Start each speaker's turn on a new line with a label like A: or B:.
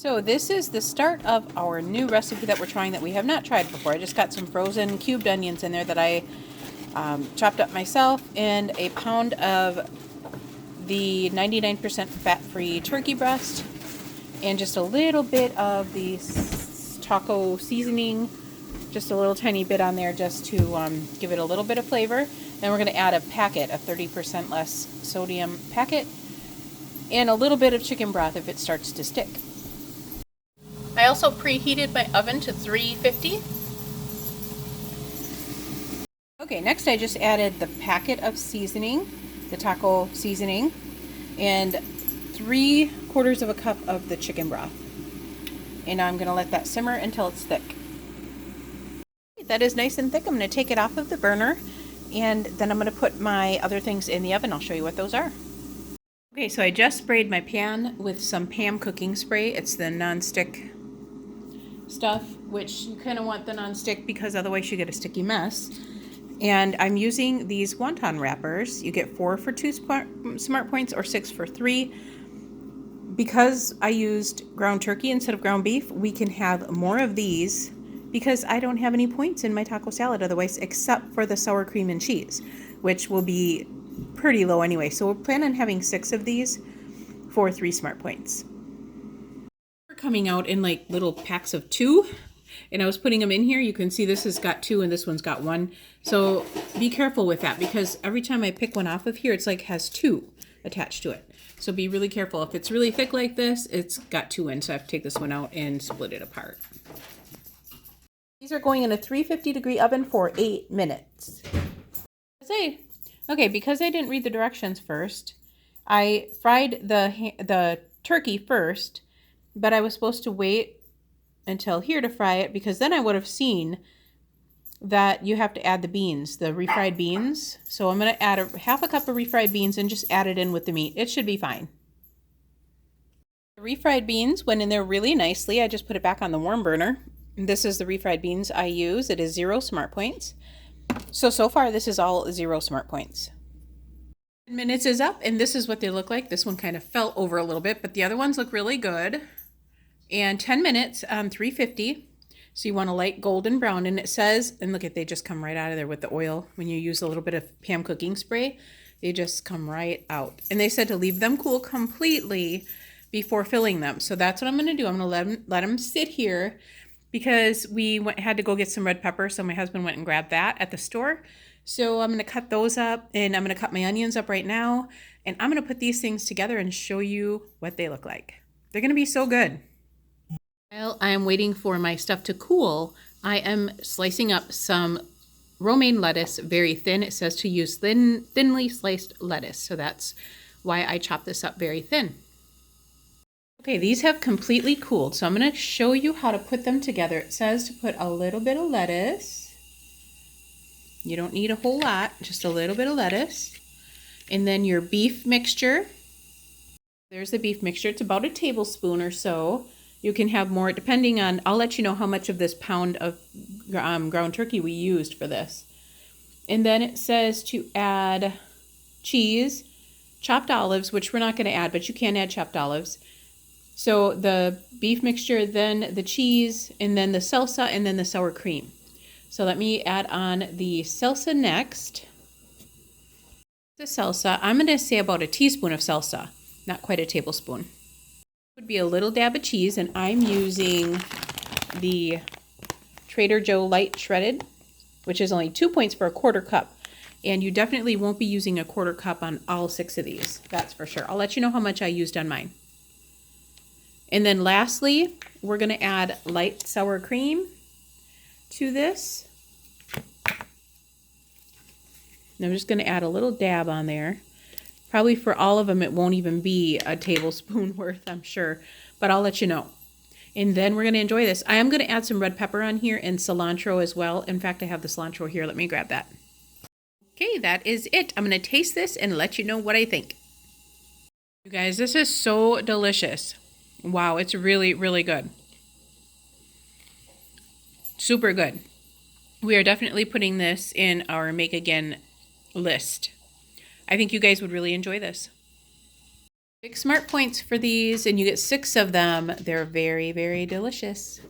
A: So this is the start of our new recipe that we're trying that we have not tried before. I just got some frozen cubed onions in there that I chopped up myself, and a pound of the 99% fat-free turkey breast, and just a little bit of the taco seasoning, just a little tiny bit on there just to give it a little bit of flavor. Then we're going to add a packet, a 30% less sodium packet, and a little bit of chicken broth if it starts to stick. I also preheated my oven to 350. Okay, next I just added the packet of seasoning, the taco seasoning, and 3/4 of a cup of the chicken broth. And I'm going to let that simmer until it's thick. That is nice and thick. I'm going to take it off of the burner, and then I'm going to put my other things in the oven. I'll show you what those are. Okay, so I just sprayed my pan with some Pam cooking spray. It's the non-stick stuff, which you kind of want the non-stick because otherwise you get a sticky mess. And I'm using these wonton wrappers. You get 4 for 2 smart points or 6 for 3. Because I used ground turkey instead of ground beef, we can have more of these because I don't have any points in my taco salad otherwise, except for the sour cream and cheese, which will be pretty low anyway. So we'll plan on having 6 of these for 3 smart points. They're coming out in like little packs of 2, and I was putting them in here. You can see this has got 2 and this one's got 1. So be careful with that because every time I pick one off of here, it's like has 2 attached to it. So be really careful. If it's really thick like this, it's got 2 in, so I have to take this one out and split it apart. These are going in a 350-degree oven for 8 minutes. Okay, because I didn't read the directions first, I fried the turkey first, but I was supposed to wait until here to fry it because then I would have seen that you have to add the beans, the refried beans. So I'm going to add half a cup of refried beans and just add it in with the meat. It should be fine. The refried beans went in there really nicely. I just put it back on the warm burner. This is the refried beans I use. It is 0 smart points. So far this is all 0 smart points. 10 minutes is up and this is what they look like. This one kind of fell over a little bit, but the other ones look really good. And 10 minutes on 350. So you want a light golden brown, and it says, and look at, they just come right out of there with the oil. When you use a little bit of Pam cooking spray, they just come right out. And they said to leave them cool completely before filling them. So that's what I'm going to do. I'm going to let them sit here because we had to go get some red pepper. So my husband went and grabbed that at the store. So I'm going to cut those up, and I'm going to cut my onions up right now. And I'm going to put these things together and show you what they look like. They're going to be so good. While I am waiting for my stuff to cool, I am slicing up some romaine lettuce very thin. It says to use thinly sliced lettuce, so that's why I chop this up very thin. Okay, these have completely cooled, so I'm going to show you how to put them together. It says to put a little bit of lettuce. You don't need a whole lot, just a little bit of lettuce. And then your beef mixture. There's the beef mixture. It's about a tablespoon or so. You can have more depending on, I'll let you know how much of this pound of ground turkey we used for this. And then it says to add cheese, chopped olives, which we're not going to add, but you can add chopped olives. So the beef mixture, then the cheese, and then the salsa, and then the sour cream. So let me add on the salsa next. The salsa, I'm going to say about a teaspoon of salsa, not quite a tablespoon. Would be a little dab of cheese, and I'm using the Trader Joe light shredded, which is only 2 points for a 1/4 cup, and you definitely won't be using a 1/4 cup on all 6 of these, that's for sure. I'll let you know how much I used on mine. And then lastly, we're going to add light sour cream to this. And I'm just going to add a little dab on there. Probably for all of them, it won't even be a tablespoon worth, I'm sure, but I'll let you know. And then we're going to enjoy this. I am going to add some red pepper on here and cilantro as well. In fact, I have the cilantro here. Let me grab that. Okay, that is it. I'm going to taste this and let you know what I think. You guys, this is so delicious. Wow, it's really, really good. Super good. We are definitely putting this in our make again list. I think you guys would really enjoy this. Big smart points for these, and you get 6 of them. They're very, very delicious.